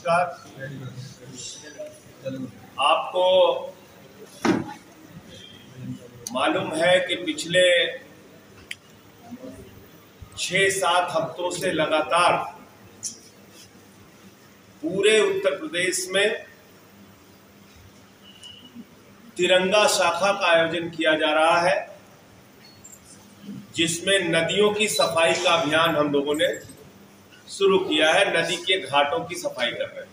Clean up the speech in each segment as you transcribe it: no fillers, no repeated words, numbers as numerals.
नमस्कार। आपको मालूम है कि पिछले 6-7 हफ्तों से लगातार पूरे उत्तर प्रदेश में तिरंगा शाखा का आयोजन किया जा रहा है, जिसमें नदियों की सफाई का अभियान हम लोगों ने शुरू किया है। नदी के घाटों की सफाई कर रहे हैं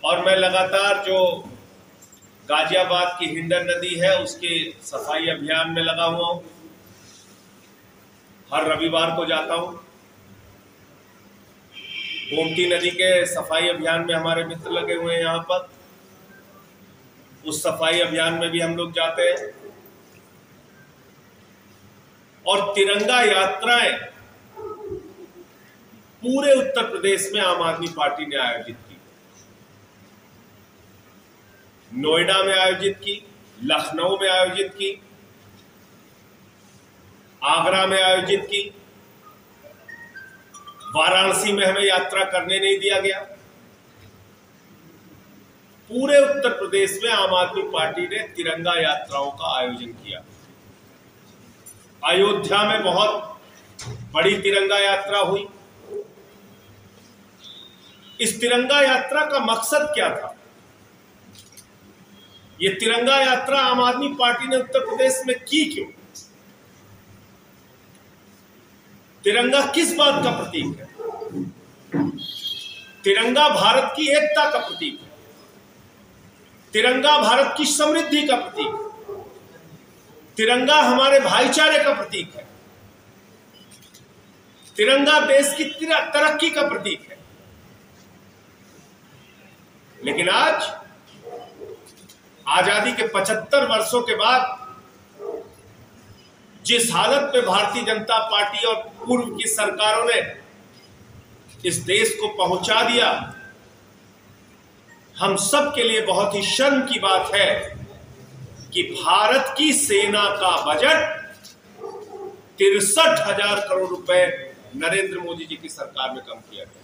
और मैं लगातार जो गाजियाबाद की हिंडन नदी है उसके सफाई अभियान में लगा हुआ हूं। हर रविवार को जाता हूं। गोमती नदी के सफाई अभियान में हमारे मित्र लगे हुए हैं यहाँ पर, उस सफाई अभियान में भी हम लोग जाते हैं। और तिरंगा यात्राएं पूरे उत्तर प्रदेश में आम आदमी पार्टी ने आयोजित की। नोएडा में आयोजित की, लखनऊ में आयोजित की, आगरा में आयोजित की, वाराणसी में हमें यात्रा करने नहीं दिया गया। पूरे उत्तर प्रदेश में आम आदमी पार्टी ने तिरंगा यात्राओं का आयोजन किया। अयोध्या में बहुत बड़ी तिरंगा यात्रा हुई। इस तिरंगा यात्रा का मकसद क्या था? ये तिरंगा यात्रा आम आदमी पार्टी ने उत्तर प्रदेश में की क्यों? तिरंगा किस बात का प्रतीक है? तिरंगा भारत की एकता का प्रतीक है। तिरंगा भारत की समृद्धि का प्रतीक है। तिरंगा हमारे भाईचारे का प्रतीक है। तिरंगा देश की तरक्की का प्रतीक है। लेकिन आज आजादी के 75 वर्षों के बाद जिस हालत में भारतीय जनता पार्टी और पूर्व की सरकारों ने इस देश को पहुंचा दिया, हम सब के लिए बहुत ही शर्म की बात है कि भारत की सेना का बजट 63,000 करोड़ रुपए नरेंद्र मोदी जी की सरकार में कम किया गया।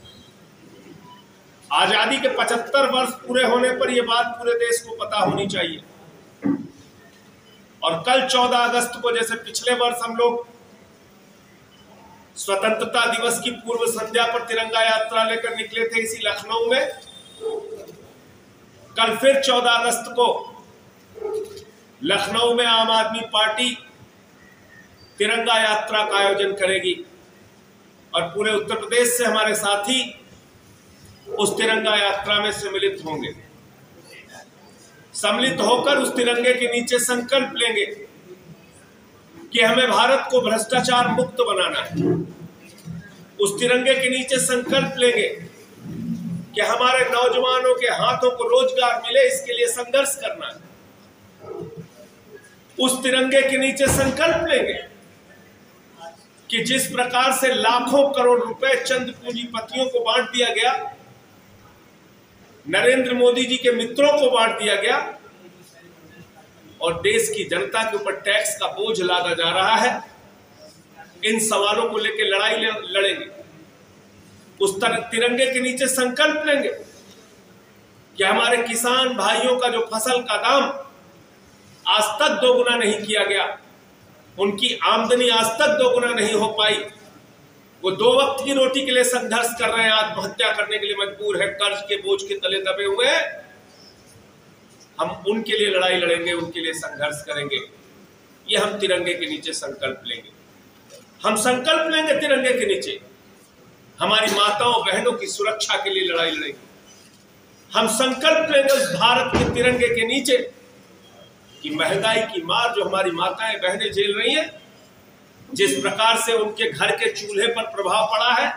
आजादी के 75 वर्ष पूरे होने पर यह बात पूरे देश को पता होनी चाहिए। और कल 14 अगस्त को, जैसे पिछले वर्ष हम लोग स्वतंत्रता दिवस की पूर्व संध्या पर तिरंगा यात्रा लेकर निकले थे इसी लखनऊ में, कल फिर 14 अगस्त को लखनऊ में आम आदमी पार्टी तिरंगा यात्रा का आयोजन करेगी और पूरे उत्तर प्रदेश से हमारे साथी उस तिरंगा यात्रा में सम्मिलित होंगे। सम्मिलित होकर उस तिरंगे के नीचे संकल्प लेंगे कि हमें भारत को भ्रष्टाचार मुक्त बनाना है। उस तिरंगे के नीचे संकल्प लेंगे कि हमारे नौजवानों के हाथों को रोजगार मिले, इसके लिए संघर्ष करना है। उस तिरंगे के नीचे संकल्प लेंगे कि जिस प्रकार से लाखों करोड़ रुपए चंद पूंजीपतियों को बांट दिया गया, नरेंद्र मोदी जी के मित्रों को बांट दिया गया और देश की जनता के ऊपर टैक्स का बोझ लादा जा रहा है, इन सवालों को लेकर लड़ाई लड़ेंगे। उस तरह तिरंगे के नीचे संकल्प लेंगे कि हमारे किसान भाइयों का जो फसल का दाम आज तक दोगुना नहीं किया गया, उनकी आमदनी आज तक दोगुना नहीं हो पाई, वो 2 वक्त की रोटी के लिए संघर्ष कर रहे हैं, आत्महत्या करने के लिए मजबूर है, कर्ज के बोझ के तले दबे हुए हैं। हम उनके लिए लड़ाई लड़ेंगे, उनके लिए संघर्ष करेंगे। ये हम तिरंगे के नीचे संकल्प लेंगे। हम संकल्प लेंगे तिरंगे के नीचे हमारी माताओं बहनों की सुरक्षा के लिए लड़ाई लड़ेंगे। हम संकल्प लेंगे उस भारत के तिरंगे के नीचे कि महंगाई की मार जो हमारी माताएं बहनें झेल रही हैं, जिस प्रकार से उनके घर के चूल्हे पर प्रभाव पड़ा है,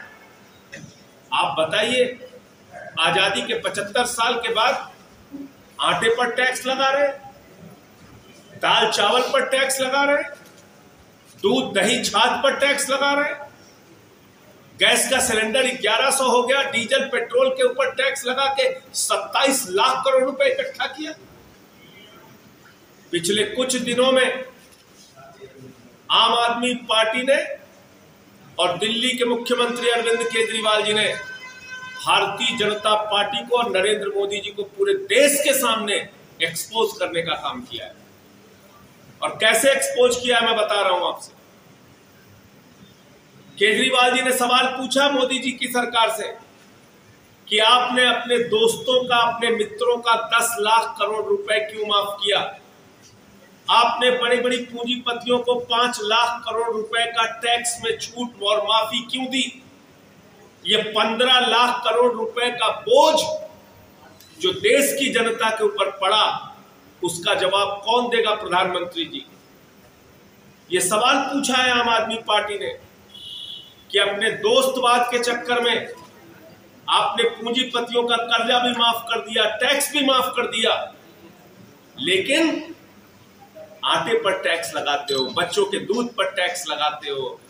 आप बताइए। आजादी के 75 साल के बाद आटे पर टैक्स लगा रहे, दाल चावल पर टैक्स लगा रहे, दूध दही छाछ पर टैक्स लगा रहे, गैस का सिलेंडर 1100 हो गया, डीजल पेट्रोल के ऊपर टैक्स लगा के 27 लाख करोड़ रुपए इकट्ठा किया। पिछले कुछ दिनों में आम आदमी पार्टी ने और दिल्ली के मुख्यमंत्री अरविंद केजरीवाल जी ने भारतीय जनता पार्टी को और नरेंद्र मोदी जी को पूरे देश के सामने एक्सपोज करने का काम किया है। और कैसे एक्सपोज किया है मैं बता रहा हूं आपसे। केजरीवाल जी ने सवाल पूछा मोदी जी की सरकार से कि आपने अपने दोस्तों का, अपने मित्रों का 10 लाख करोड़ रुपए क्यों माफ किया? आपने बड़ी बड़ी पूंजीपतियों को 5 लाख करोड़ रुपए का टैक्स में छूट और माफी क्यों दी? ये 15 लाख करोड़ रुपए का बोझ जो देश की जनता के ऊपर पड़ा, उसका जवाब कौन देगा? प्रधानमंत्री जी। ये सवाल पूछा है आम आदमी पार्टी ने कि अपने दोस्तवाद के चक्कर में आपने पूंजीपतियों का कर्जा भी माफ कर दिया, टैक्स भी माफ कर दिया, लेकिन आटे पर टैक्स लगाते हो, बच्चों के दूध पर टैक्स लगाते हो,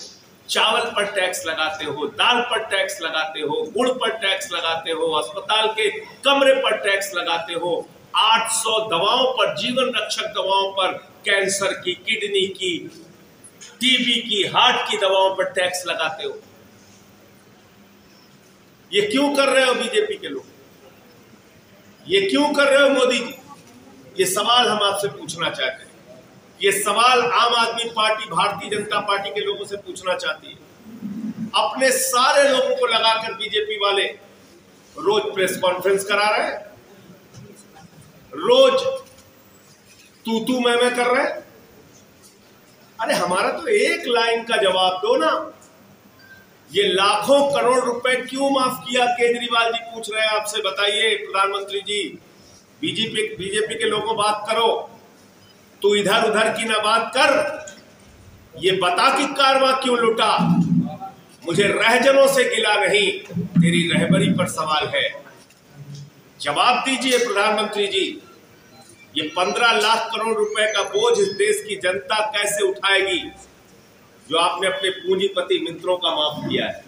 चावल पर टैक्स लगाते हो, दाल पर टैक्स लगाते हो, गुड़ पर टैक्स लगाते हो, अस्पताल के कमरे पर टैक्स लगाते हो, 800 दवाओं पर, जीवन रक्षक दवाओं पर, कैंसर की, किडनी की, टीबी की, हार्ट की दवाओं पर टैक्स लगाते हो। ये क्यों कर रहे हो बीजेपी के लोग? ये क्यों कर रहे हो मोदी जी? ये सवाल हम आपसे पूछना चाहते हैं। ये सवाल आम आदमी पार्टी, भारतीय जनता पार्टी के लोगों से पूछना चाहती है। अपने सारे लोगों को लगाकर बीजेपी वाले रोज प्रेस कॉन्फ्रेंस करा रहे हैं, रोज तू मैं कर रहे हैं। अरे हमारा तो एक लाइन का जवाब दो ना। ये लाखों करोड़ रुपए क्यों माफ किया? केजरीवाल जी पूछ रहे हैं आपसे, बताइए प्रधानमंत्री जी। बीजेपी के लोगों बात करो, तू इधर उधर की ना बात कर। ये बता कि कारवा क्यों लुटा? मुझे रहजनों से गिला नहीं, तेरी रहबरी पर सवाल है। जवाब दीजिए प्रधानमंत्री जी। ये 15 लाख करोड़ रुपए का बोझ इस देश की जनता कैसे उठाएगी जो आपने अपने पूंजीपति मित्रों का माफ किया है?